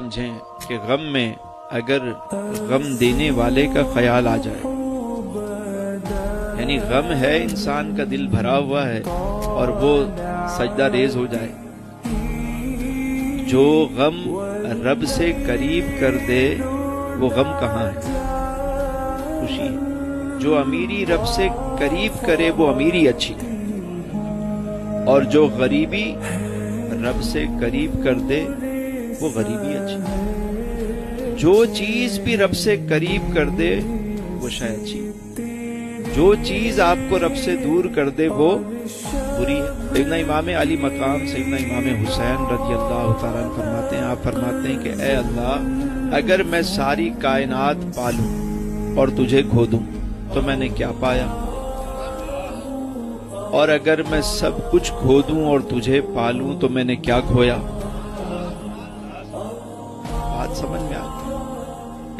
سمجھیں کہ غم میں اگر غم دینے والے کا خیال آ جائے، یعنی غم ہے، انسان کا دل بھرا ہوا ہے اور وہ سجدہ ریز ہو جائے، جو غم رب سے قریب کر دے وہ غم کہاں ہے، خوشی ہے۔ جو امیری رب سے قریب کرے وہ امیری اچھی، اور جو غریبی رب سے قریب کر دے وہ غریبی اچھی۔ جو چیز بھی رب سے قریب کر دے وہ شے اچھی، جو چیز آپ کو رب سے دور کر دے وہ بری ہے۔ سیدنا امام علی مقام سیدنا امام حسین رضی اللہ تعالیٰ عنہ فرماتے ہیں، آپ فرماتے ہیں کہ اے اللہ، اگر میں ساری کائنات پالوں اور تجھے کھو دوں تو میں نے کیا پایا، اور اگر میں سب کچھ کھو دوں اور تجھے پالوں تو میں نے کیا کھویا۔ بات سمجھ میں آتی ہے؟